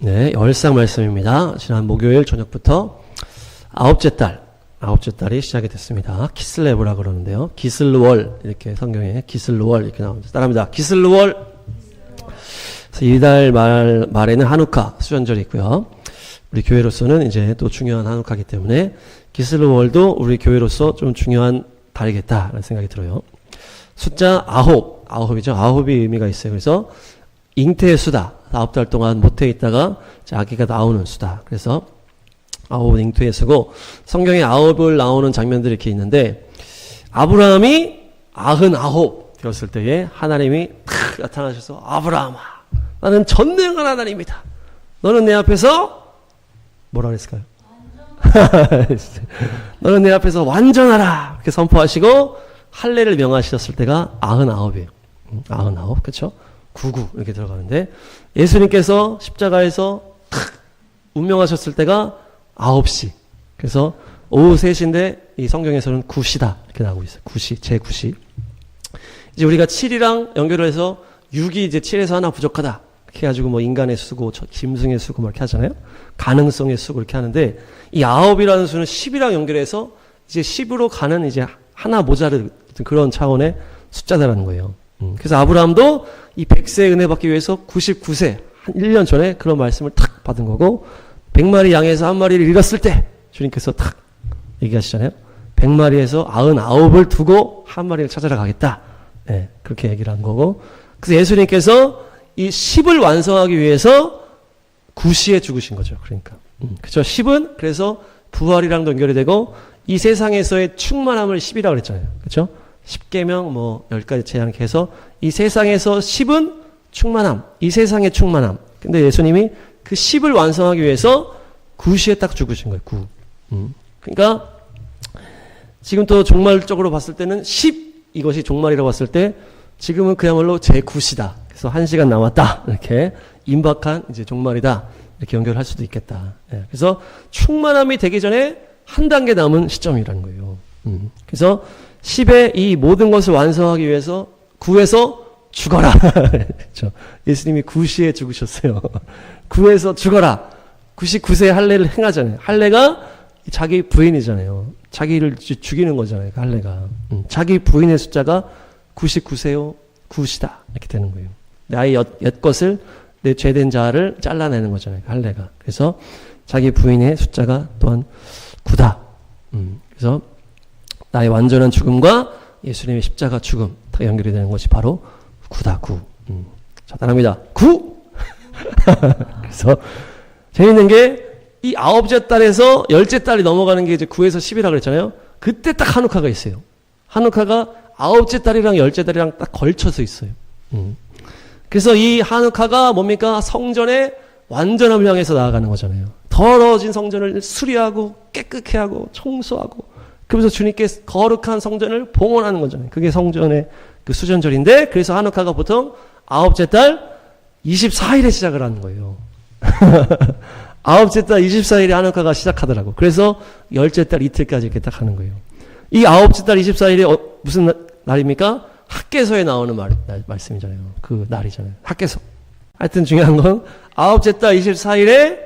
네, 열상 말씀입니다. 지난 목요일 저녁부터 아홉째 달이 시작이 됐습니다. 키슬레브라 그러는데요. 기슬월, 이렇게 성경에 기슬월 이렇게 나옵니다. 따라합니다. 기슬월. 이달 말에는 한우카 수전절이 있고요. 우리 교회로서는 이제 또 중요한 한우카이기 때문에 기슬월도 우리 교회로서 좀 중요한 달이겠다라는 생각이 들어요. 숫자 아홉이죠. 아홉이 의미가 있어요. 그래서 잉태의 수다. 9달 동안 모태에 있다가 아기가 나오는 수다. 그래서 아홉은 잉태의 수고, 성경에 아홉을 나오는 장면들이 이렇게 있는데, 아브라함이 99 되었을 때에 하나님이 탁 나타나셔서, 아브라함아, 나는 전능한 하나님이다. 너는 내 앞에서 뭐라 그랬을까요? 너는 내 앞에서 완전하라. 이렇게 선포하시고 할례를 명하셨을 때가 99이에요. 99, 그렇죠? 99 이렇게 들어가는데, 예수님께서 십자가에서 탁 운명하셨을 때가 9시. 그래서 오후 3시인데 이 성경에서는 9시다 이렇게 나오고 있어요. 9시, 제9시. 이제 우리가 7이랑 연결을 해서 6이 이제 7에서 하나 부족하다 이렇게 해가지고 뭐 인간의 수고, 짐승의 수고 뭐 이렇게 하잖아요. 가능성의 수고 이렇게 하는데, 이 9이라는 수는 10이랑 연결해서 이제 10으로 가는 이제 하나 모자른 그런 차원의 숫자다라는 거예요. 그래서 아브라함도 이 100세의 은혜 받기 위해서 99세, 한 1년 전에 그런 말씀을 탁 받은 거고, 100마리 양에서 한 마리를 잃었을 때 주님께서 탁 얘기하시잖아요. 100마리에서 99을 두고 한 마리를 찾아라 가겠다. 네, 그렇게 얘기를 한 거고, 그래서 예수님께서 이 10을 완성하기 위해서 9시에 죽으신 거죠. 그러니까. 그렇죠. 10은 그래서 부활이랑도 연결이 되고, 이 세상에서의 충만함을 10이라고 그랬잖아요. 그렇죠? 10계명 뭐 10가지 제한 이렇게 해서 이 세상에서 10은 충만함, 이 세상의 충만함. 근데 예수님이 그 10을 완성하기 위해서 9시에 딱 죽으신 거예요. 9. 그러니까 지금 또 종말적으로 봤을 때는 10 이것이 종말이라고 봤을 때 지금은 그야말로 제9시다. 그래서 1시간 남았다. 이렇게 임박한 이제 종말이다. 이렇게 연결할 수도 있겠다. 예. 그래서 충만함이 되기 전에 한 단계 남은 시점이라는 거예요. 그래서 10의 이 모든 것을 완성하기 위해서 9에서 죽어라. 그렇죠. 예수님이 9시에 죽으셨어요. 9에서 죽어라. 99세의 할례를 행하잖아요. 할례가 자기 부인이잖아요. 자기를 죽이는 거잖아요. 할례가. 자기 부인의 숫자가 99세요. 9시다. 이렇게 되는 거예요. 나의 옛것을, 내 죄된 자를 잘라내는 거잖아요. 할례가. 그래서 자기 부인의 숫자가 또한 9다. 그래서 나의 완전한 죽음과 예수님의 십자가 죽음 다 연결이 되는 것이 바로 9다. 9. 자, 따라합니다. 9! 그래서 재밌는 게 이 9째 달에서 10째 달이 넘어가는 게 이제 9에서 10이라고 그랬잖아요. 그때 딱 한우카가 있어요. 한우카가 9째 달이랑 10째 달이랑 딱 걸쳐서 있어요. 그래서 이 한우카가 뭡니까? 성전의 완전함을 향해서 나아가는 거잖아요. 더러워진 성전을 수리하고 깨끗게 하고 청소하고, 그러면서 주님께 거룩한 성전을 봉헌하는 거잖아요. 그게 성전의 그 수전절인데, 그래서 한우카가 보통 9째 달 24일에 시작을 하는 거예요. 9째 달 24일에 한우카가 시작하더라고. 그래서 10째 달 이틀까지 이렇게 딱 하는 거예요. 이 9째 달 24일이 무슨 날입니까? 학개서에 나오는 말씀이잖아요. 그 날이잖아요. 학개서. 하여튼 중요한 건 9째 달 24일에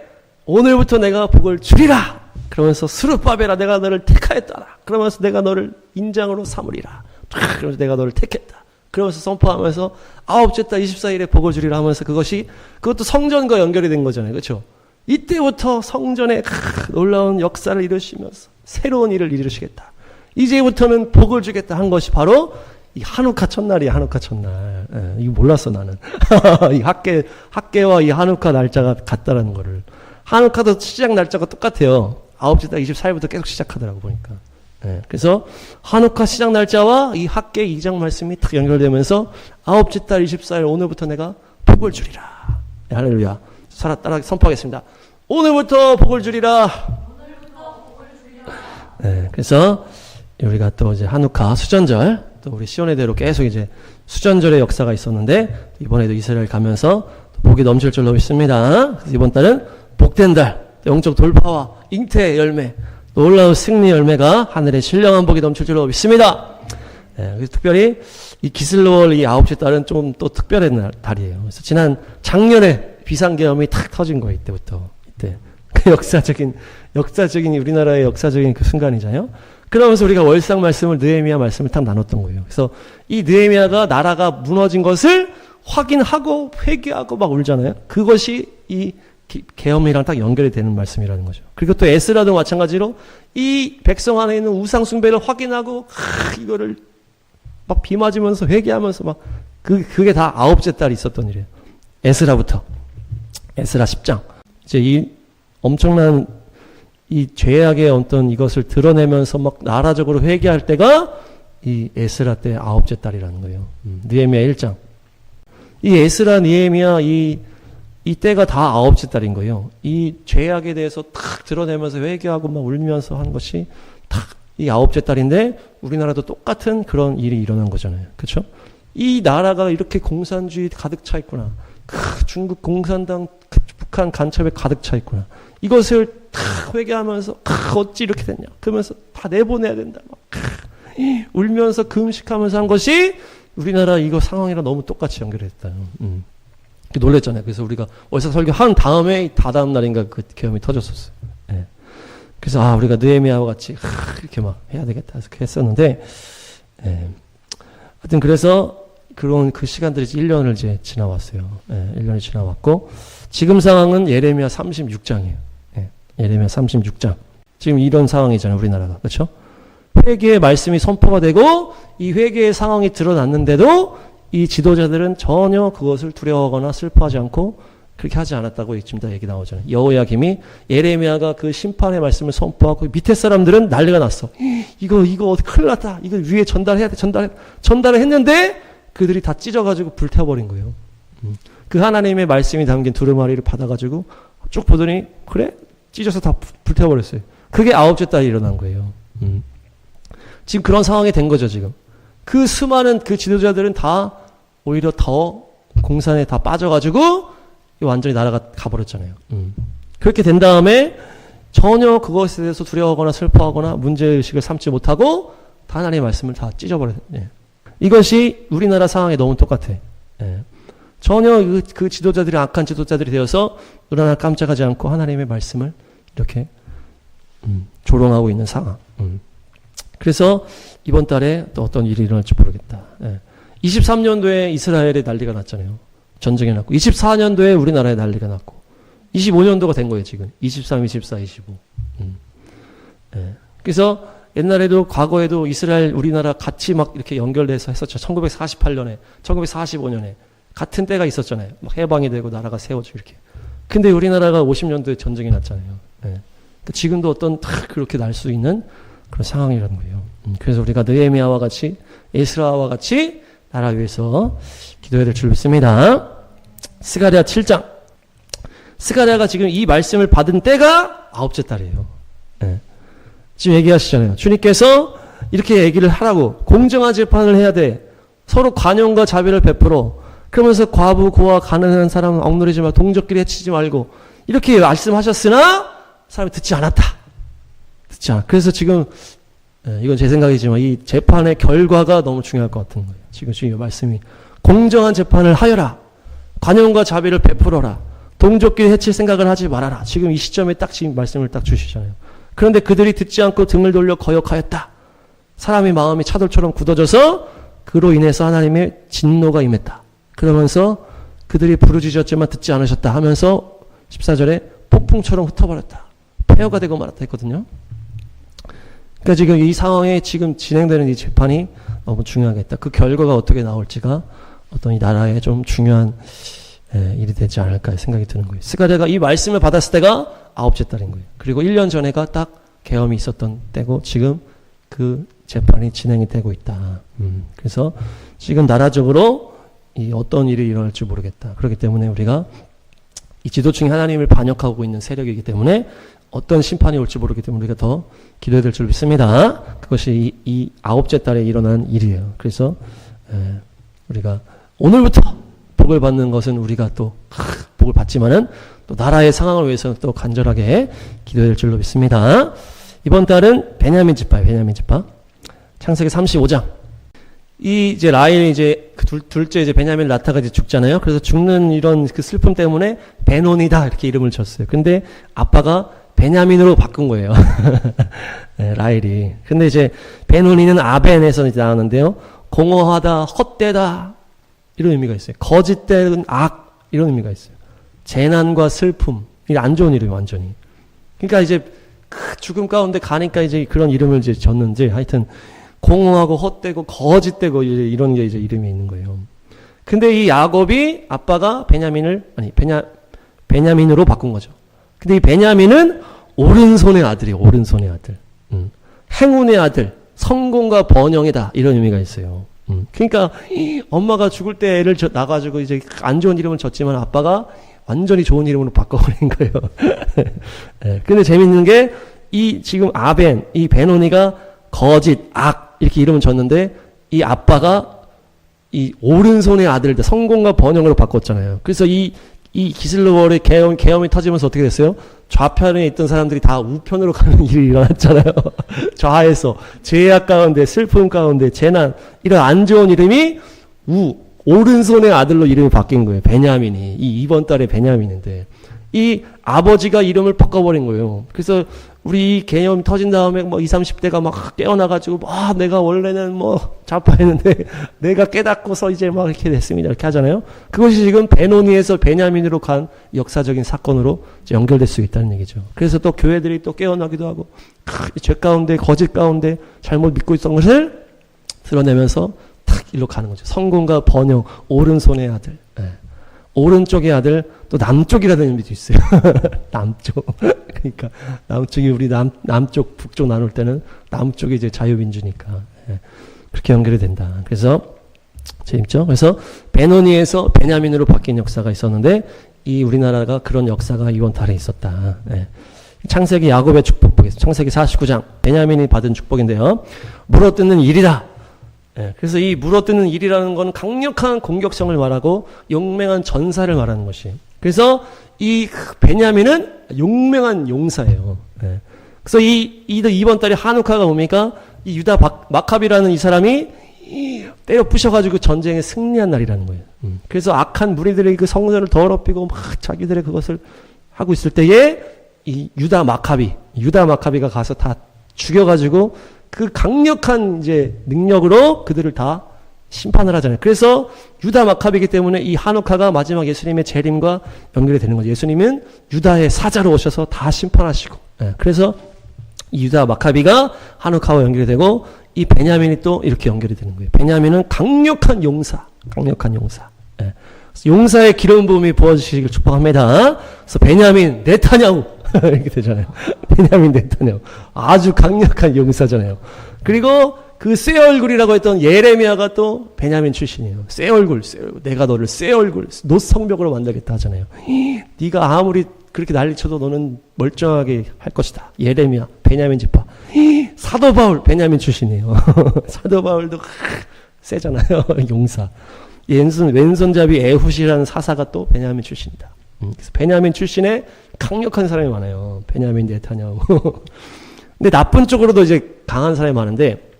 오늘부터 내가 복을 주리라. 그러면서 스룹바벨아 내가 너를 택하였다라. 그러면서 내가 너를 인장으로 삼으리라. 그러면서 내가 너를 택했다. 그러면서 선포하면서 9째 달 24일에 복을 주리라 하면서 그것도 성전과 연결이 된 거잖아요. 그렇죠? 이때부터 성전에 놀라운 역사를 이루시면서 새로운 일을 이루시겠다. 이제부터는 복을 주겠다 한 것이 바로 이 한우카 첫날이야. 한우카 첫날. 예, 이거 몰랐어 나는. 이 학계와 이 한우카 날짜가 같다라는 거를. 한우카도 시작 날짜가 똑같아요. 9째 달 24일부터 계속 시작하더라고 보니까. 예, 그래서 한우카 시작 날짜와 이 학계 2장 말씀이 탁 연결되면서 9째 달 24일 오늘부터 내가 복을 주리라. 예, 할렐루야. 따라 선포하겠습니다. 오늘부터 복을 주리라. 예, 그래서 우리가 또 이제 한우카 수전절, 또 우리 시온의대로 계속 이제 수전절의 역사가 있었는데, 이번에도 이스라엘 가면서 복이 넘칠 줄로 믿습니다. 이번 달은 복된 달, 영적 돌파와 잉태의 열매, 놀라운 승리 열매가 하늘의 신령한 복이 넘칠 줄로 믿습니다. 네, 그래서 특별히 이 기슬월 이 9째 달은 좀 또 특별한 달이에요. 그래서 작년에 비상계엄이 탁 터진 거예요. 이때부터. 이때. 그 역사적인 우리나라의 역사적인 그 순간이잖아요. 그러면서 우리가 월상 말씀을 느헤미야 말씀을 딱 나눴던 거예요. 그래서 이 느헤미야가 나라가 무너진 것을 확인하고 회개하고 막 울잖아요. 그것이 이 계엄이랑 딱 연결이 되는 말씀이라는 거죠. 그리고 또 에스라도 마찬가지로 이 백성 안에 있는 우상 숭배를 확인하고 이거를 막 비 맞으면서 회개하면서 막 그게 다 9째 달이 있었던 일이에요. 에스라 10장. 이제 이 엄청난 이 죄악의 어떤 이것을 드러내면서 막 나라적으로 회개할 때가 이 에스라 때 9째 달이라는 거예요. 느헤미야 1장. 이 에스라, 느헤미야 이 때가 다 9째 달인 거예요. 이 죄악에 대해서 탁 드러내면서 회개하고 막 울면서 한 것이 탁 이 9째 달인데 우리나라도 똑같은 그런 일이 일어난 거잖아요. 그렇죠? 이 나라가 이렇게 공산주의 가득 차 있구나. 중국 공산당, 북한 간첩에 가득 차 있구나. 이것을 탁 회개하면서 어찌 이렇게 됐냐. 그러면서 다 내보내야 된다. 막 울면서 금식하면서 한 것이 우리나라 이거 상황이랑 너무 똑같이 연결했다. 놀랬잖아요. 그래서 우리가 월사 설교 한 다음에 다다음 날인가 그 계엄이 터졌었어요. 예. 그래서 우리가 느헤미야와 같이 이렇게 막 해야 되겠다 해서 했었는데, 예. 하여튼 그래서 그런 그 시간들이 1년을 이제 지나왔어요. 예. 1년이 지나왔고 지금 상황은 예레미야 36장이에요. 예. 예레미야 36장. 지금 이런 상황이잖아요. 우리나라가. 그렇죠? 회개의 말씀이 선포가 되고 이 회개의 상황이 드러났는데도 이 지도자들은 전혀 그것을 두려워하거나 슬퍼하지 않고 그렇게 하지 않았다고 지금 다 얘기 나오잖아요. 여호야김이 예레미야가 그 심판의 말씀을 선포하고 밑에 사람들은 난리가 났어. 이거 큰일 났다. 이거 위에 전달해야 돼. 전달을 했는데 그들이 다 찢어가지고 불태워버린 거예요. 그 하나님의 말씀이 담긴 두루마리를 받아가지고 쭉 보더니 그래? 찢어서 다 불태워버렸어요. 그게 9째 달이 일어난 거예요. 지금 그런 상황이 된 거죠, 지금. 그 수많은 그 지도자들은 다 오히려 더 공산에 다 빠져가지고 완전히 나라가 가버렸잖아요. 그렇게 된 다음에 전혀 그것에 대해서 두려워하거나 슬퍼하거나 문제의식을 삼지 못하고 다 하나님의 말씀을 다 찢어버려요. 예. 이것이 우리나라 상황에 너무 똑같아. 예. 전혀 그 지도자들이 악한 지도자들이 되어서 우리나라 깜짝하지 않고 하나님의 말씀을 이렇게 조롱하고 있는 상황. 그래서 이번 달에 또 어떤 일이 일어날지 모르겠다. 예. 23년도에 이스라엘에 난리가 났잖아요. 전쟁이 났고 24년도에 우리나라에 난리가 났고 25년도가 된 거예요. 지금 23, 24, 25. 예. 그래서 옛날에도 과거에도 이스라엘 우리나라 같이 막 이렇게 연결돼서 했었죠. 1948년에 1945년에 같은 때가 있었잖아요. 막 해방이 되고 나라가 세워지고 이렇게. 근데 우리나라가 50년도에 전쟁이 났잖아요. 예. 그러니까 지금도 어떤 딱 그렇게 날 수 있는 그런 상황이라는 거예요. 그래서 우리가 느헤미야와 같이 에스라와 같이 나라 위해서 기도해야 될 줄 믿습니다. 스가랴 7장. 스가랴가 지금 이 말씀을 받은 때가 9째 달이에요. 네. 지금 얘기하시잖아요. 주님께서 이렇게 얘기를 하라고. 공정한 재판을 해야 돼. 서로 관용과 자비를 베풀어. 그러면서 과부, 고아, 가난한 사람은 억누르지 말고 동족끼리 해치지 말고 이렇게 말씀하셨으나 사람이 듣지 않았다. 듣지 않아. 그래서 지금 이건 제 생각이지만 이 재판의 결과가 너무 중요할 것 같은 거예요. 지금 이 말씀이 공정한 재판을 하여라. 관용과 자비를 베풀어라. 동족끼리 해칠 생각을 하지 말아라. 지금 이 시점에 딱 지금 말씀을 딱 주시잖아요. 그런데 그들이 듣지 않고 등을 돌려 거역하였다. 사람의 마음이 차돌처럼 굳어져서 그로 인해서 하나님의 진노가 임했다. 그러면서 그들이 부르짖었지만 듣지 않으셨다 하면서 14절에 폭풍처럼 흩어버렸다. 폐허가 되고 말았다 했거든요. 그러니까 지금 이 상황에 지금 진행되는 이 재판이 너무 중요하겠다. 그 결과가 어떻게 나올지가 어떤 이 나라에 좀 중요한 일이 되지 않을까 생각이 드는 거예요. 스가랴가 이 말씀을 받았을 때가 9째 달인 거예요. 그리고 1년 전에가 딱 계엄이 있었던 때고 지금 그 재판이 진행이 되고 있다. 그래서 지금 나라적으로 이 어떤 일이 일어날지 모르겠다. 그렇기 때문에 우리가 이 지도층이 하나님을 반역하고 있는 세력이기 때문에 어떤 심판이 올지 모르기 때문에 우리가 더 기도해야 될 줄 믿습니다. 그것이 이 9째 달에 일어난 일이에요. 그래서 우리가 오늘부터 복을 받는 것은 우리가 또 복을 받지만은 또 나라의 상황을 위해서는 또 간절하게 기도해야 될 줄로 믿습니다. 이번 달은 베냐민 지파예요. 베냐민 지파. 창세기 35장. 이제 라헬이 이제 그 둘째 이제 베냐민 라타가 이제 죽잖아요. 그래서 죽는 이런 그 슬픔 때문에 베논이다 이렇게 이름을 줬어요. 근데 아빠가 베냐민으로 바꾼 거예요. 네, 라헬이. 근데 이제 베논이는 아벤에서 이제 나왔는데요. 공허하다, 헛되다 이런 의미가 있어요. 거짓된 악 이런 의미가 있어요. 재난과 슬픔, 이게 안 좋은 이름이 완전히. 그러니까 이제 그 죽음 가운데 가니까 이제 그런 이름을 이제 줬는지 하여튼 공허하고 헛되고 거짓되고 이제 이런 게 이제 이름이 있는 거예요. 근데 이 야곱이 아빠가 베냐민으로 바꾼 거죠. 근데 이 베냐민은 오른손의 아들이에요. 오른손의 아들. 행운의 아들, 성공과 번영이다 이런 의미가 있어요. 그러니까 엄마가 죽을 때 애를 낳아가지고 이제 안 좋은 이름을 줬지만 아빠가 완전히 좋은 이름으로 바꿔버린 거예요. 네, 근데 재밌는 게 이 지금 아벤, 이 베노니가 거짓, 악 이렇게 이름을 줬는데 이 아빠가 이 오른손의 아들들 성공과 번영으로 바꿨잖아요. 그래서 이 기슬로월의 계엄이 터지면서 어떻게 됐어요? 좌편에 있던 사람들이 다 우편으로 가는 일이 일어났잖아요. 좌에서 죄악 가운데 슬픔 가운데 재난 이런 안 좋은 이름이 오른손의 아들로 이름이 바뀐 거예요. 베냐민이. 이번 달에 베냐민인데 이 아버지가 이름을 바꿔버린 거예요. 그래서 우리 이 개념이 터진 다음에 뭐 20, 30대가 막 깨어나가지고 내가 원래는 뭐 좌파였는데 내가 깨닫고서 이제 막 이렇게 됐습니다. 이렇게 하잖아요. 그것이 지금 베노니에서 베냐민으로 간 역사적인 사건으로 연결될 수 있다는 얘기죠. 그래서 또 교회들이 또 깨어나기도 하고 죄 가운데 거짓 가운데 잘못 믿고 있던 것을 드러내면서 탁 일로 가는 거죠. 성공과 번영, 오른손의 아들. 네. 오른쪽의 아들, 또 남쪽이라는 의미도 있어요. 남쪽. 그러니까 남쪽이 우리 남쪽, 북쪽 나눌 때는 남쪽이 이제 자유민주니까. 예. 그렇게 연결이 된다. 그래서 재밌죠? 그래서 베노니에서 베냐민으로 바뀐 역사가 있었는데 이 우리나라가 그런 역사가 이번 달에 있었다. 예. 창세기 야곱의 축복 보겠습니다. 창세기 49장 베냐민이 받은 축복인데요. 물어뜯는 일이다. 예, 그래서 이 물어뜯는 일이라는 건 강력한 공격성을 말하고 용맹한 전사를 말하는 것이. 그래서 이 베냐민은 용맹한 용사예요. 예. 그래서 이번 달에 하누카가 뭡니까? 이 유다 마카비라는 이 사람이 때려 부셔가지고 전쟁에 승리한 날이라는 거예요. 그래서 악한 무리들의 그 성전을 더럽히고 막 자기들의 그것을 하고 있을 때에 이 유다 마카비가 가서 다 죽여가지고 그 강력한 이제 능력으로 그들을 다 심판을 하잖아요. 그래서 유다 마카비이기 때문에 이 하누카가 마지막 예수님의 재림과 연결이 되는 거죠. 예수님은 유다의 사자로 오셔서 다 심판하시고. 예, 그래서 이 유다 마카비가 하누카와 연결이 되고 이 베냐민이 또 이렇게 연결이 되는 거예요. 베냐민은 강력한 용사. 예, 용사의 기름 부음이 부어지시길 축복합니다. 그래서 베냐민 네타냐후 이렇게 되잖아요. 베냐민 네타냐후 아주 강력한 용사잖아요. 그리고 그 쇠 얼굴이라고 했던 예레미야가 또 베냐민 출신이에요. 쇠 얼굴. 내가 너를 쇠 얼굴, 노성벽으로 만들겠다 하잖아요. 네가 아무리 그렇게 난리쳐도 너는 멀쩡하게 할 것이다. 예레미야, 베냐민 지파. 사도 바울, 베냐민 출신이에요. 사도 바울도 세잖아요. 용사. 왼손잡이 에훗이라는 사사가 또 베냐민 출신이다. 그래서 베냐민 출신에 강력한 사람이 많아요. 베냐민 네타냐후. 근데 나쁜 쪽으로도 이제 강한 사람이 많은데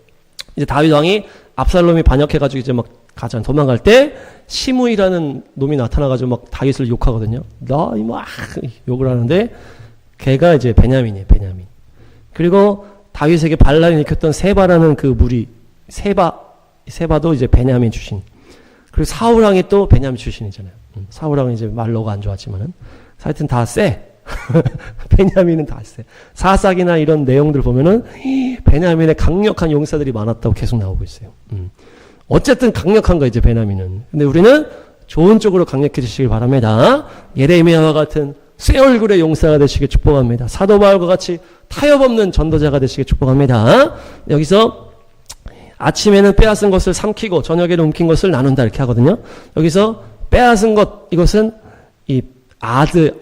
이제 다윗 왕이 압살롬이 반역해가지고 이제 막 도망갈 때 시므이라는 놈이 나타나가지고 막 다윗을 욕하거든요. 막 욕을 하는데 걔가 이제 베냐민이에요. 베냐민. 그리고 다윗에게 반란을 일으켰던 세바라는 그 무리 세바도 이제 베냐민 출신. 그리고 사울왕이 또 베냐민 출신이잖아요. 사울왕은 이제 말로가 안 좋았지만은 하여튼 다 세. 베냐민은 다 세. 사사기나 이런 내용들 보면은 베냐민의 강력한 용사들이 많았다고 계속 나오고 있어요. 어쨌든 강력한 거 이제 베냐민은. 근데 우리는 좋은 쪽으로 강력해지시길 바랍니다. 예레미야와 같은 쇠 얼굴의 용사가 되시길 축복합니다. 사도 바울과 같이 타협 없는 전도자가 되시길 축복합니다. 여기서 아침에는 빼앗은 것을 삼키고 저녁에는 움킨 것을 나눈다 이렇게 하거든요. 여기서 빼앗은 것 이것은 이 아드.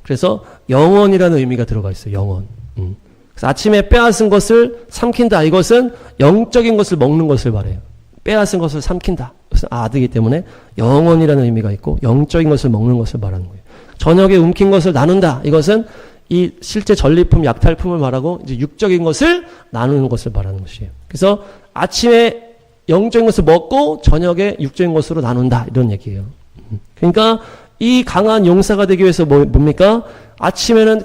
그래서 영원이라는 의미가 들어가 있어요. 영원. 그래서 아침에 빼앗은 것을 삼킨다. 이것은 영적인 것을 먹는 것을 말해요. 빼앗은 것을 삼킨다. 그것은 아드이기 때문에 영원이라는 의미가 있고 영적인 것을 먹는 것을 말하는 거예요. 저녁에 움킨 것을 나눈다. 이것은 이 실제 전리품, 약탈품을 말하고 이제 육적인 것을 나누는 것을 말하는 것이에요. 그래서 아침에 영적인 것을 먹고 저녁에 육적인 것으로 나눈다. 이런 얘기예요. 그러니까 이 강한 용사가 되기 위해서 뭡니까? 아침에는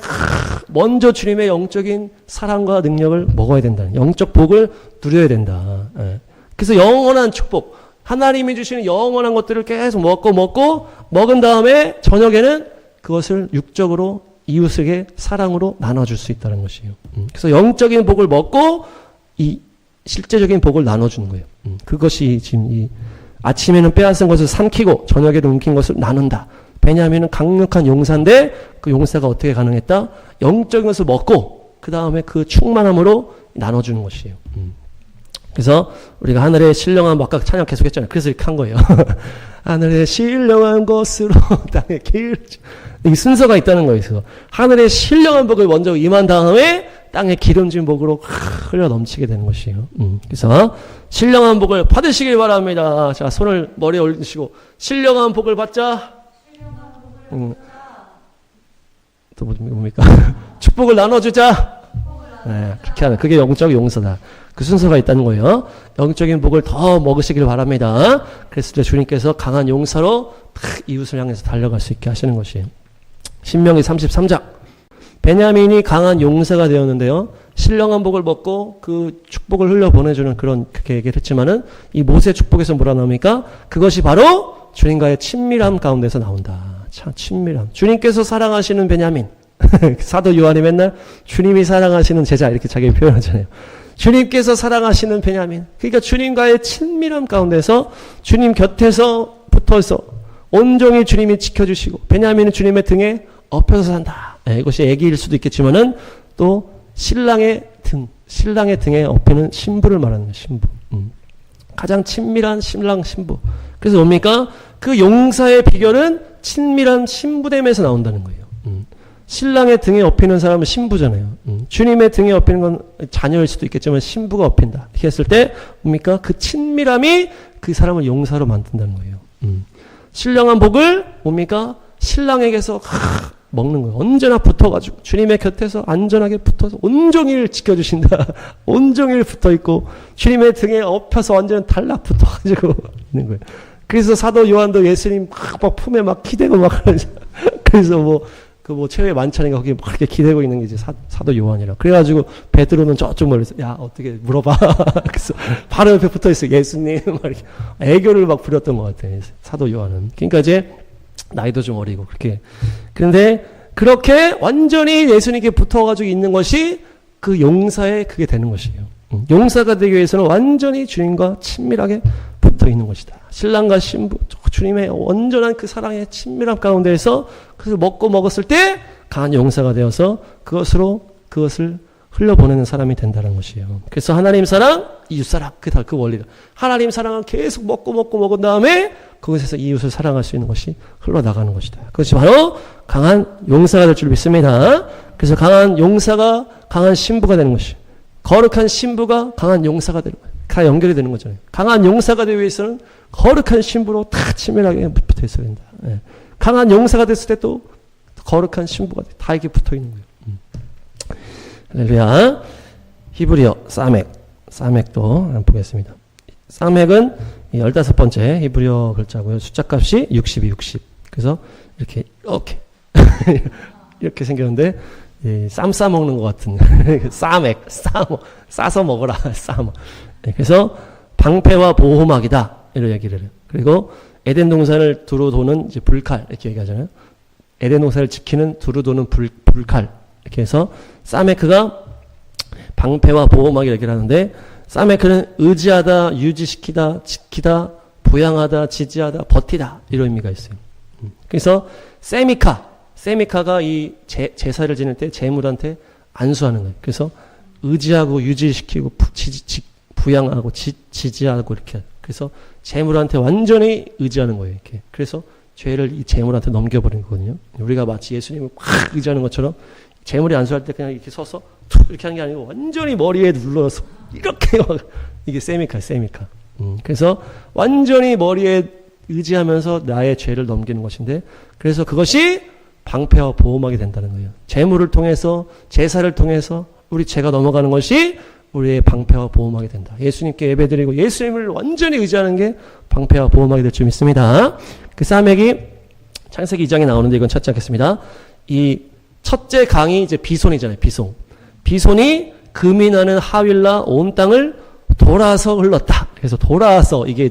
먼저 주님의 영적인 사랑과 능력을 먹어야 된다. 영적 복을 누려야 된다. 예. 그래서 영원한 축복, 하나님이 주시는 영원한 것들을 계속 먹은 다음에 저녁에는 그것을 육적으로 이웃에게 사랑으로 나눠줄 수 있다는 것이에요. 그래서 영적인 복을 먹고 이 실제적인 복을 나눠주는 거예요. 그것이 지금 이 아침에는 빼앗은 것을 삼키고 저녁에는 움킨 것을 나눈다. 베냐민은 강력한 용사인데 그 용사가 어떻게 가능했다? 영적인 것을 먹고 그 다음에 그 충만함으로 나눠주는 것이에요. 그래서 우리가 하늘의 신령한 아까 찬양 계속했잖아요. 그래서 이렇게 한 거예요. 하늘의 신령한 것으로 땅에 이 순서가 있다는 거예요. 그래서 하늘의 신령한 복을 먼저 임한 다음에 땅에 기름진 복으로 흘러 넘치게 되는 것이에요. 그래서 신령한 복을 받으시길 바랍니다. 자, 손을 머리에 올리시고 신령한 복을 받자. 또 뭡니까? 축복을 나눠주자. 네, 그렇게 하는 그게 영적 용서다. 그 순서가 있다는 거예요. 영적인 복을 더 먹으시길 바랍니다. 그랬을 때 주님께서 강한 용사로 이웃을 향해서 달려갈 수 있게 하시는 것이에요. 신명기 33장. 베냐민이 강한 용사가 되었는데요. 신령한 복을 먹고 그 축복을 흘려보내주는 그렇게 얘기를 했지만은 이 모세 축복에서 뭐라 나옵니까? 그것이 바로 주님과의 친밀함 가운데서 나온다. 참 친밀함. 주님께서 사랑하시는 베냐민. 사도 요한이 맨날 주님이 사랑하시는 제자 이렇게 자기 표현하잖아요. 주님께서 사랑하시는 베냐민. 그러니까 주님과의 친밀함 가운데서 주님 곁에서 붙어서 온종일 주님이 지켜주시고 베냐민은 주님의 등에 엎혀서 산다. 네, 이것이 애기일 수도 있겠지만은 또 신랑의 등에 엎이는 신부를 말하는 거예요. 신부. 가장 친밀한 신랑 신부. 그래서 뭡니까? 그 용사의 비결은 친밀한 신부됨에서 나온다는 거예요. 신랑의 등에 엎이는 사람은 신부잖아요. 주님의 등에 엎이는 건 자녀일 수도 있겠지만 신부가 엎인다. 이렇게 했을 때 뭡니까? 그 친밀함이 그 사람을 용사로 만든다는 거예요. 신령한 복을 뭡니까? 신랑에게서 먹는 거예요. 언제나 붙어가지고 주님의 곁에서 안전하게 붙어서 온종일 지켜주신다. 온종일 붙어있고 주님의 등에 엎혀서 완전 달락 붙어가지고 있는 거예요. 그래서 사도 요한도 예수님 막 품에 막 기대고 막 그래서 최후의 만찬인가 거기 막 이렇게 기대고 있는 게 이제 사도 요한이라. 그래가지고 베드로는 저쪽 멀리서 야 어떻게 물어봐. 그래서 바로 옆에 붙어 있어 예수님 막 이렇게 애교를 막 부렸던 것 같아요. 사도 요한은. 그러니까 이제 나이도 좀 어리고 그렇게. 그런데 그렇게 완전히 예수님께 붙어가지고 있는 것이 그 용사의 그게 되는 것이에요. 용사가 되기 위해서는 완전히 주님과 친밀하게 붙어 있는 것이다. 신랑과 신부, 주님의 온전한 그 사랑의 친밀함 가운데에서 그것을 먹었을 때 강한 용사가 되어서 그것을 흘려보내는 사람이 된다는 것이에요. 그래서 하나님 사랑, 이웃 사랑, 그 원리다. 하나님 사랑은 계속 먹은 다음에 그것에서 이웃을 사랑할 수 있는 것이 흘러나가는 것이다. 그것이 바로 강한 용사가 될 줄 믿습니다. 그래서 강한 용사가 강한 신부가 되는 것이, 거룩한 신부가 강한 용사가 되는 거예요. 다 연결이 되는 거잖아요. 강한 용사가 되기 위해서는 거룩한 신부로 다 친밀하게 붙어 있어야 된다. 예. 강한 용사가 됐을 때 또 거룩한 신부가 다 이렇게 붙어 있는 거예요. 할렐루야. 히브리어 사맥도 한번 보겠습니다. 사맥은 15번째 히브리어 글자고요. 숫자 값이 60. 그래서 이렇게 이렇게 생겼는데 쌈 싸먹는 것 같은 사맥 싸서 먹어라 싸먹. 그래서 방패와 보호막이다 이런 얘기를 해요. 그리고 에덴 동산을 두루 도는 이제 불칼 이렇게 얘기하잖아요. 에덴 동산을 지키는 두루 도는 불칼 이렇게 해서 사메크가 방패와 보호막이라고 얘기를 하는데, 사메크는 의지하다, 유지시키다, 지키다, 부양하다, 지지하다, 버티다 이런 의미가 있어요. 그래서 세미카가 이 제사를 지낼 때 제물한테 안수하는 거예요. 그래서 의지하고 유지시키고 부양하고 지지하고 이렇게. 그래서 제물한테 완전히 의지하는 거예요. 이렇게. 그래서 죄를 이 제물한테 넘겨버리는 거거든요. 우리가 마치 예수님을 확 의지하는 것처럼 제물이 안수할 때 그냥 이렇게 서서 툭 이렇게 하는 게 아니고 완전히 머리에 눌러서 이렇게 이게 세미카. 그래서 완전히 머리에 의지하면서 나의 죄를 넘기는 것인데, 그래서 그것이 방패와 보호막이 된다는 거예요. 제물을 통해서, 제사를 통해서 우리 죄가 넘어가는 것이 우리의 방패와 보호막이 된다. 예수님께 예배드리고 예수님을 완전히 의지하는 게 방패와 보호막이 될 줄 믿습니다. 그 사맥이 창세기 2장에 나오는데 이건 찾지 않겠습니다. 이 첫째 강이 이제 비손이잖아요. 비손. 비손이 금이 나는 하윌라 온 땅을 돌아서 흘렀다. 그래서 돌아서 이게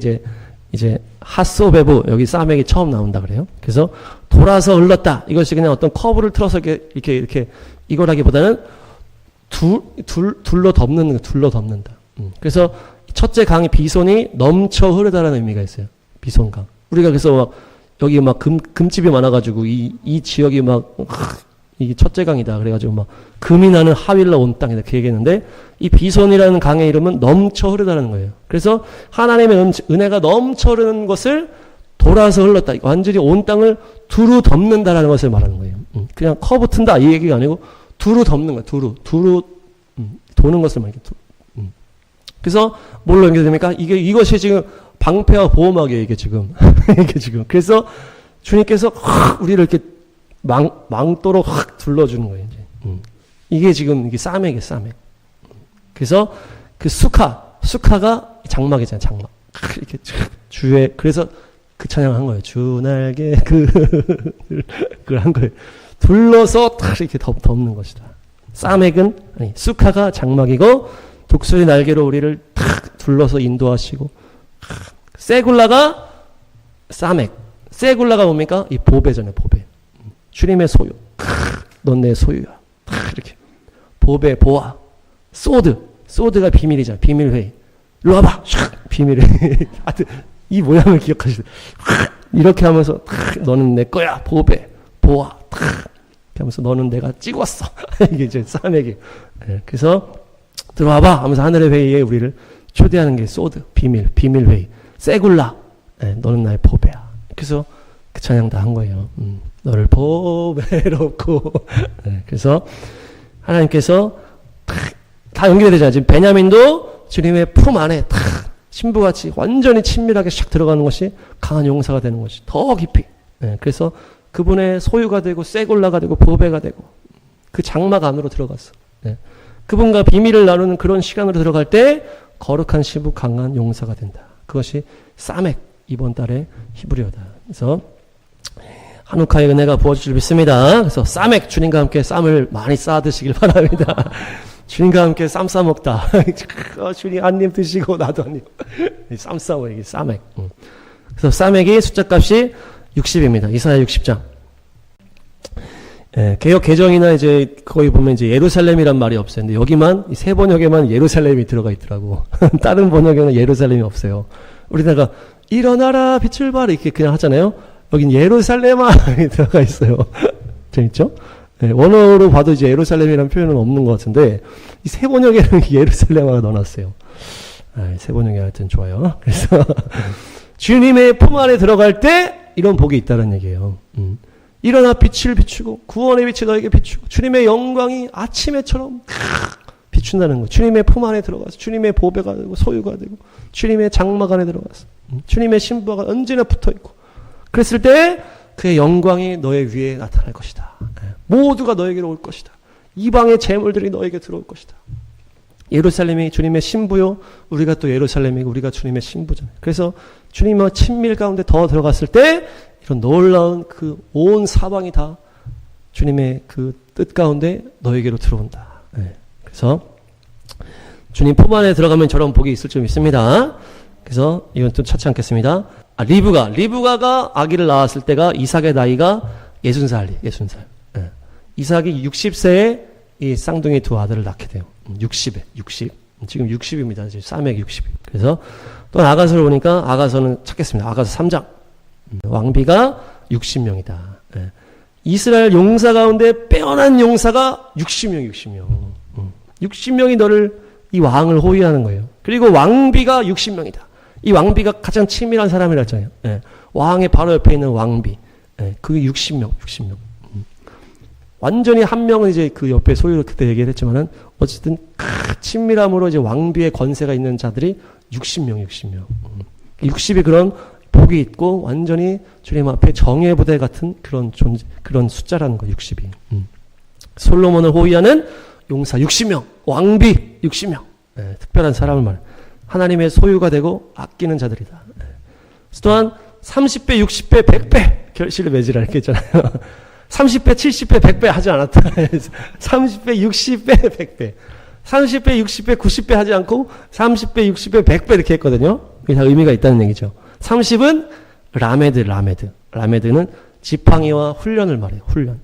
이제 하소베부 여기 사맥이 처음 나온다 그래요. 그래서 돌아서 흘렀다. 이것이 그냥 어떤 커브를 틀어서 이렇게 이거라기보다는 둘러 덮는다. 그래서 첫째 강이 비손이 넘쳐 흐르다라는 의미가 있어요. 비손강. 우리가 그래서 막 여기 막 금집이 많아가지고 이 지역이 막 이게 첫째 강이다. 그래가지고 막 금이 나는 하윌라 온 땅이다. 그 얘기했는데 이 비손이라는 강의 이름은 넘쳐 흐르다는 거예요. 그래서 하나님의 은혜가 넘쳐 흐르는 것을 돌아서 흘렀다. 완전히 온 땅을 두루 덮는다라는 것을 말하는 거예요. 그냥 커브 튼다 이 얘기가 아니고 두루 덮는 거예요. 두루 도는 것을 말해요. 그래서 뭘로 연결됩니까? 이것이 지금 방패와 보호막이에요. 이게 지금. 그래서 주님께서 우리를 이렇게 망토로 확 둘러주는 거예요. 이제. 이게 지금 이게 싸맥이에요. 싸맥. 그래서 그 수카가 장막이잖아요. 장막. 이렇게 주에 그래서 그 찬양을 한 거예요. 주 날개 그걸 한 거예요. 둘러서 탁 이렇게 덮는 것이다. 싸맥은 아니 수카가 장막이고 독수리 날개로 우리를 탁 둘러서 인도하시고 세굴라가 싸맥. 세굴라가 뭡니까? 이 보배잖아요. 보배. 주님의 소유. 넌 내 소유야. 이렇게. 보배, 보아. 소드가 비밀이잖아. 비밀회의. 일로 와봐. 비밀회의. 이 모양을 기억하시죠. 이렇게 하면서 너는 내 거야. 보배, 보아. 이렇게 하면서 너는 내가 찍었어. 이게 이제 싸맥이. 그래서 들어와봐 하면서 하늘의 회의에 우리를 초대하는 게 소드, 비밀회의. 세굴라. 너는 나의 보배야. 그래서 그 찬양 다 한 거예요. 너를 보배롭고. 그래서 하나님께서 다 연결이 되잖아요. 지금 베냐민도 주님의 품 안에 탁 신부같이 완전히 친밀하게 샥 들어가는 것이 강한 용사가 되는 것이 더 깊이. 그래서 그분의 소유가 되고 세골라가 되고 보배가 되고 그 장막 안으로 들어갔어. 그분과 비밀을 나누는 그런 시간으로 들어갈 때 거룩한 신부 강한 용사가 된다. 그것이 싸맥 이번 달에 히브리어다. 그래서 한우카의 은혜가 부어질 줄 믿습니다. 그래서 싸맥 주님과 함께 쌈을 많이 싸 드시길 바랍니다. 주님과 함께 쌈 싸 먹다. 주님 한 입 드시고 나도 한 입. 쌈 싸워 이게 싸맥. 그래서 싸맥이 숫자값이 60입니다. 이사야 60장. 개역 개정이나 이제 거기 보면 이제 예루살렘이란 말이 없어요. 근데 여기만 이 세 번역에만 예루살렘이 들어가 있더라고. 다른 번역에는 예루살렘이 없어요. 우리나라가 일어나라 빛을 발하 이렇게 그냥 하잖아요. 여긴 예루살렘아 들어가 있어요. 재밌죠? 원어로 봐도 이제 예루살렘이라는 표현은 없는 것 같은데 이 세 번역에는 예루살렘아가 넣어놨어요. 세 번역이 하여튼 좋아요. 그래서 주님의 품 안에 들어갈 때 이런 복이 있다는 얘기예요. 일어나 빛을 비추고 구원의 빛이 너에게 비추고 주님의 영광이 아침에처럼 비춘다는 거예요. 주님의 품 안에 들어가서 주님의 보배가 되고 소유가 되고 주님의 장막 안에 들어가서 주님의 신부가 언제나 붙어있고 그랬을 때 그의 영광이 너의 위에 나타날 것이다. 모두가 너에게로 올 것이다. 이방의 재물들이 너에게 들어올 것이다. 예루살렘이 주님의 신부요. 우리가 또 예루살렘이고 우리가 주님의 신부잖아요. 그래서 주님의 친밀 가운데 더 들어갔을 때 이런 놀라운 그 온 사방이 다 주님의 그 뜻 가운데 너에게로 들어온다. 그래서 주님 품 안에 들어가면 저런 복이 있을 줄 믿습니다. 그래서 이건 또 찾지 않겠습니다. 리브가가 아기를 낳았을 때가 이삭의 나이가 60살. 이삭이 60세에 이 쌍둥이 두 아들을 낳게 돼요. 60. 지금 60입니다. 지금 싸맥 60. 그래서 또 아가서를 보니까 아가서는 찾겠습니다. 아가서 3장. 왕비가 60명이다. 이스라엘 용사 가운데 빼어난 용사가 60명. 60명이 너를 이 왕을 호위하는 거예요. 그리고 왕비가 60명이다. 이 왕비가 가장 친밀한 사람이라 했잖아요. 왕의 바로 옆에 있는 왕비. 그게 60명. 완전히 한 명은 이제 그 옆에 소유를 그때 얘기를 했지만은 어쨌든 친밀함으로 이제 왕비의 권세가 있는 자들이 60명. 60이 그런 복이 있고 완전히 주님 앞에 정예 부대 같은 그런 숫자라는 거 60이. 솔로몬을 호위하는 용사 60명, 왕비 60명. 특별한 사람을 말해. 하나님의 소유가 되고 아끼는 자들이다. 또한 30배, 60배, 100배 결실을 맺으라 이렇게 했잖아요. 30배, 70배, 100배 하지 않았다. 30배, 60배, 100배. 30배, 60배, 90배 하지 않고 30배, 60배, 100배 이렇게 했거든요. 이게 다 의미가 있다는 얘기죠. 30은 라메드. 라메드는 지팡이와 훈련을 말해요. 훈련.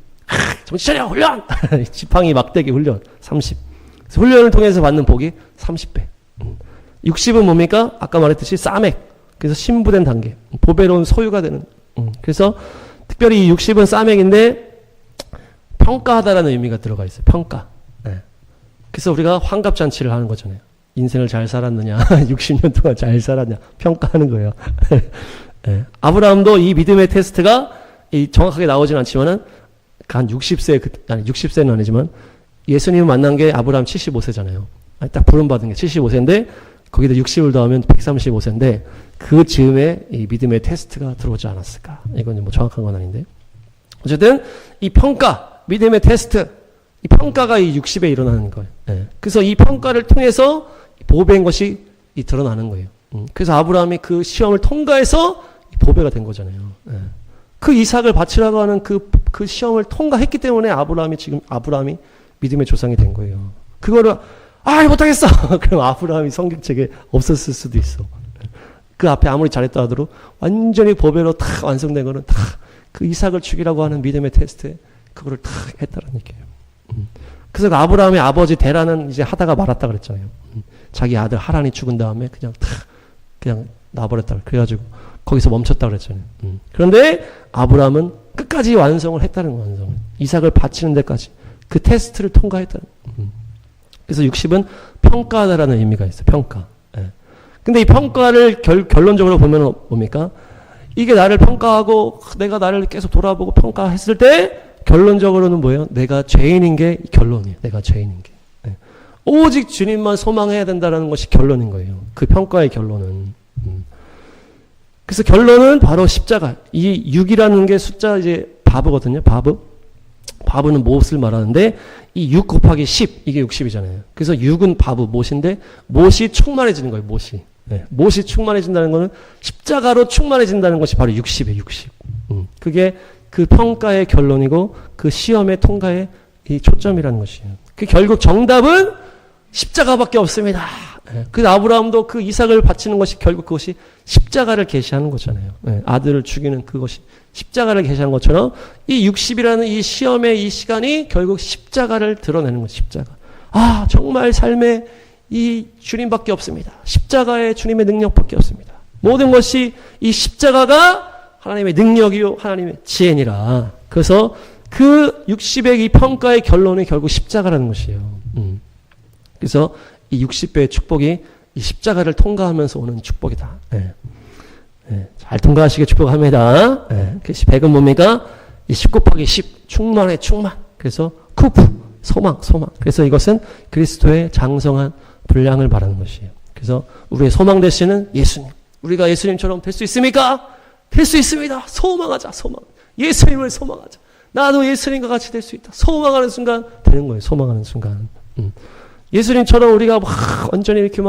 정신 차려! 훈련! 지팡이 막대기 훈련. 30. 그래서 훈련을 통해서 받는 복이 30배. 60은 뭡니까? 아까 말했듯이 싸맥. 그래서 신부된 단계. 보배로운 소유가 되는. 그래서 특별히 이 60은 싸맥인데 평가하다라는 의미가 들어가 있어요. 평가. 그래서 우리가 환갑잔치를 하는 거잖아요. 인생을 잘 살았느냐, 60년 동안 잘 살았냐, 평가하는 거예요. 아브라함도 이 믿음의 테스트가 정확하게 나오진 않지만은 한 60세, 아니 60세는 아니지만 예수님을 만난 게 아브라함 75세잖아요. 딱 부름받은 게 75세인데 거기다 60을 더하면 135세인데 그 즈음에 이 믿음의 테스트가 들어오지 않았을까. 이건 뭐 정확한 건 아닌데. 어쨌든 이 평가, 믿음의 테스트, 이 평가가 이 60에 일어나는 거예요. 그래서 이 평가를 통해서 보배인 것이 드러나는 거예요. 그래서 아브라함이 그 시험을 통과해서 보배가 된 거잖아요. 그 이삭을 바치라고 하는 그 시험을 통과했기 때문에 아브라함이 믿음의 조상이 된 거예요. 그거를 못하겠어. 그럼 아브라함이 성경책에 없었을 수도 있어. 그 앞에 아무리 잘했다 하더라도 완전히 보배로 다 완성된 거는 다 그 이삭을 죽이라고 하는 믿음의 테스트에 그거를 다 했다는 얘기예요. 그래서 그 아브라함의 아버지 데라는 이제 하다가 말았다 그랬잖아요. 자기 아들 하란이 죽은 다음에 그냥 놔버렸다. 그래가지고 거기서 멈췄다 그랬잖아요. 그런데 아브라함은 끝까지 완성을 했다는 거예요. 완성을. 이삭을 바치는 데까지 그 테스트를 통과했다는 거예요. 그래서 60은 평가하다라는 의미가 있어요. 평가. 근데 이 평가를 결론적으로 보면 뭡니까? 이게 나를 평가하고 내가 나를 계속 돌아보고 평가했을 때 결론적으로는 뭐예요? 내가 죄인인 게 결론이에요. 내가 죄인인 게. 오직 주님만 소망해야 된다는 것이 결론인 거예요. 그 평가의 결론은. 그래서 결론은 바로 십자가. 이 6이라는 게 숫자 이제 바브거든요. 바브는 못을 말하는데 이 6 곱하기 10 이게 60이잖아요. 그래서 6은 바브 못인데 못이 충만해지는 거예요. 못이 충만해진다는 거는 십자가로 충만해진다는 것이 바로 60이에요. 60. 그게 그 평가의 결론이고 그 시험의 통과의 이 초점이라는 것이에요. 그 결국 정답은 십자가밖에 없습니다. 그 아브라함도 그 이삭을 바치는 것이 결국 그것이 십자가를 계시하는 거잖아요. 아들을 죽이는 그것이 십자가를 계시하는 것처럼 이 60이라는 이 시험의 이 시간이 결국 십자가를 드러내는 거죠. 십자가. 정말 삶에 이 주님밖에 없습니다. 십자가의 주님의 능력밖에 없습니다. 모든 것이 이 십자가가 하나님의 능력이요 하나님의 지혜니라. 그래서 그 60의 이 평가의 결론이 결국 십자가라는 것이에요. 그래서 이 60배의 축복이 이 십자가를 통과하면서 오는 축복이다. 잘 통과하시길 축복합니다. 100은 뭡니까? 이 10 곱하기 10 충만해 충만. 그래서 쿠프 소망. 그래서 이것은 그리스도의 장성한 분량을 말하는 것이에요. 그래서 우리의 소망 되시는 예수님. 우리가 예수님처럼 될 수 있습니까? 될 수 있습니다. 소망하자. 예수님을 소망하자. 나도 예수님과 같이 될 수 있다. 소망하는 순간 되는 거예요. 소망하는 순간. 예수님처럼 우리가 완전히 이렇게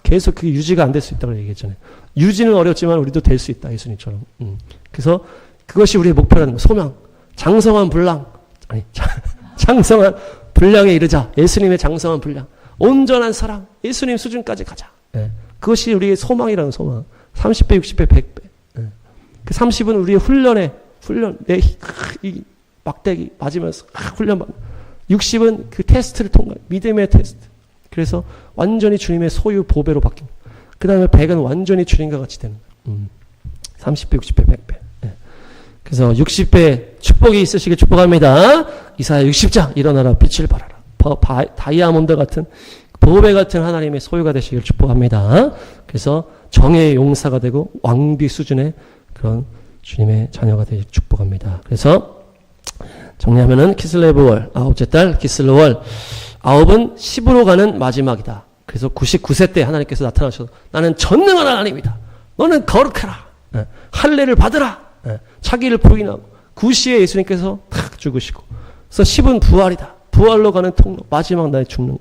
계속 그게 유지가 안 될 수 있다고 얘기했잖아요. 유지는 어렵지만 우리도 될 수 있다. 예수님처럼. 그래서 그것이 우리의 목표라는 거예요. 소망. 장성한 분량에 이르자. 예수님의 장성한 분량. 온전한 사랑. 예수님 수준까지 가자. 그것이 우리의 소망이라는 소망. 30배, 60배, 100배. 그 30은 우리의 훈련, 이 막대기 맞으면서 훈련받는. 60은 그 테스트를 통과해. 믿음의 테스트. 그래서 완전히 주님의 소유 보배로 바뀐. 그 다음에 100은 완전히 주님과 같이 되는 거예요. 30배, 60배, 100배. 그래서 60배 축복이 있으시길 축복합니다. 이사야 60장 일어나라 빛을 발하라. 다이아몬드 같은 보배 같은 하나님의 소유가 되시길 축복합니다. 그래서 정의의 용사가 되고 왕비 수준의 그런 주님의 자녀가 되길 축복합니다. 그래서 정리하면은 키슬레브 월, 9째 달 키슬레월, 9은 10으로 가는 마지막이다. 그래서 99세 때 하나님께서 나타나셔서 나는 전능한 하나님이다. 너는 거룩해라. 할례를 받으라. 자기를 부인하고 9시에 예수님께서 탁 죽으시고 그래서 10은 부활이다. 부활로 가는 통로, 마지막 날에 죽는.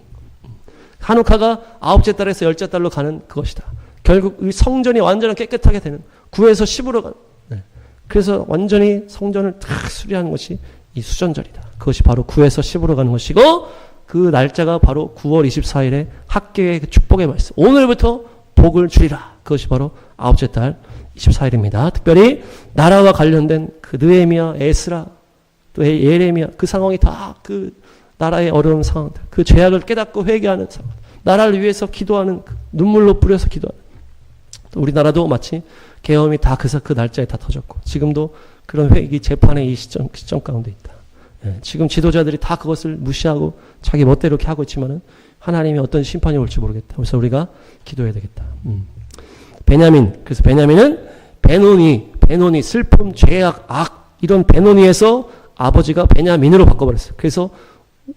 하누카가 9째 달에서 10째 달로 가는 그것이다. 결국 이 성전이 완전히 깨끗하게 되는 9에서 10으로 가는. 네. 그래서 완전히 성전을 탁 수리하는 것이 이 수전절이다. 그것이 바로 9에서 10으로 가는 것이고 그 날짜가 바로 9월 24일에 학계의 그 축복의 말씀. 오늘부터 복을 주리라. 그것이 바로 9째 달 24일입니다. 특별히 나라와 관련된 그 느헤미야, 에스라, 또 예레미야 그 상황이 다 그 나라의 어려운 상황들, 그 죄악을 깨닫고 회개하는 상황, 나라를 위해서 기도하는 눈물로 뿌려서 기도하는. 또 우리나라도 마치 계엄이 다 그 날짜에 다 터졌고 지금도 그런 회기 재판의 이 시점 가운데 있다. 예, 지금 지도자들이 다 그것을 무시하고 자기 멋대로 이렇게 하고 있지만은 하나님이 어떤 심판이 올지 모르겠다. 그래서 우리가 기도해야 되겠다. 베냐민. 그래서 베냐민은 베노니, 슬픔, 죄악, 악 이런 베노니에서 아버지가 베냐민으로 바꿔버렸어요. 그래서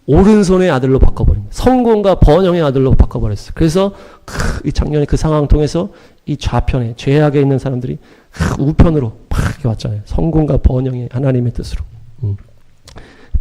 오른손의 아들로 바꿔버린 성공과 번영의 아들로 바꿔버렸어요. 그래서 이 작년에 그 상황을 통해서 이 좌편에 죄악에 있는 사람들이 우편으로 팍 왔잖아요. 성공과 번영의 하나님의 뜻으로.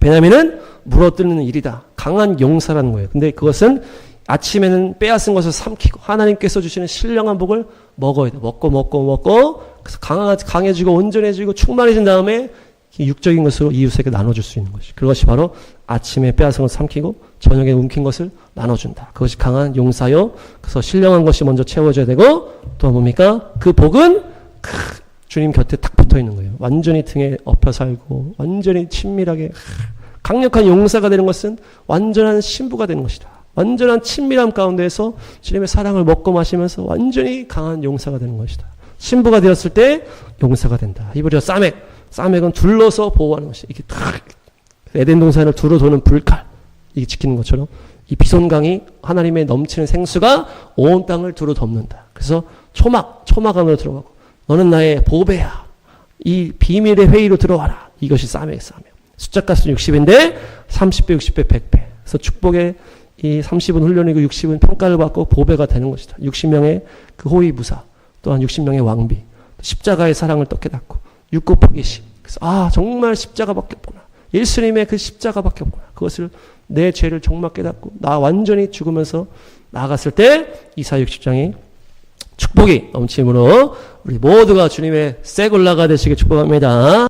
베냐민은 물어뜯는 일이다. 강한 용사라는 거예요. 근데 그것은 아침에는 빼앗은 것을 삼키고 하나님께서 주시는 신령한 복을 먹어야 돼. 먹고 그래서 강해지고 온전해지고 충만해진 다음에 육적인 것으로 이웃에게 나눠줄 수 있는 것이. 그것이 바로 아침에 빼앗은 것을 삼키고 저녁에 움킨 것을 나눠준다. 그것이 강한 용사요. 그래서 신령한 것이 먼저 채워져야 되고 또 뭡니까? 그 복은 주님 곁에 탁 붙어 있는 거예요. 완전히 등에 엎여 살고 완전히 친밀하게 강력한 용사가 되는 것은 완전한 신부가 되는 것이다. 완전한 친밀함 가운데에서 주님의 사랑을 먹고 마시면서 완전히 강한 용사가 되는 것이다. 신부가 되었을 때 용사가 된다. 히브리어 싸맥은 둘러서 보호하는 것이. 이게 탁 에덴 동산을 두루 도는 불칼 이게 지키는 것처럼 이 비손강이 하나님의 넘치는 생수가 온 땅을 두루 덮는다. 그래서 초막 안으로 들어가고 너는 나의 보배야. 이 비밀의 회의로 들어와라. 이것이 싸맥. 숫자값은 60인데 30배, 60배, 100배. 그래서 축복의 이 30은 훈련이고 60은 평가를 받고 보배가 되는 것이다. 60명의 그 호위 부사, 또한 60명의 왕비, 십자가의 사랑을 또 깨닫고 6 곱하기 10. 그래서 정말 십자가밖에 없구나. 예수님의 그 십자가밖에 없구나. 그것을 내 죄를 정말 깨닫고 나 완전히 죽으면서 나아갔을 때 이사야 60장이 축복이 넘침으로 우리 모두가 주님의 새 골라가 되시길 축복합니다.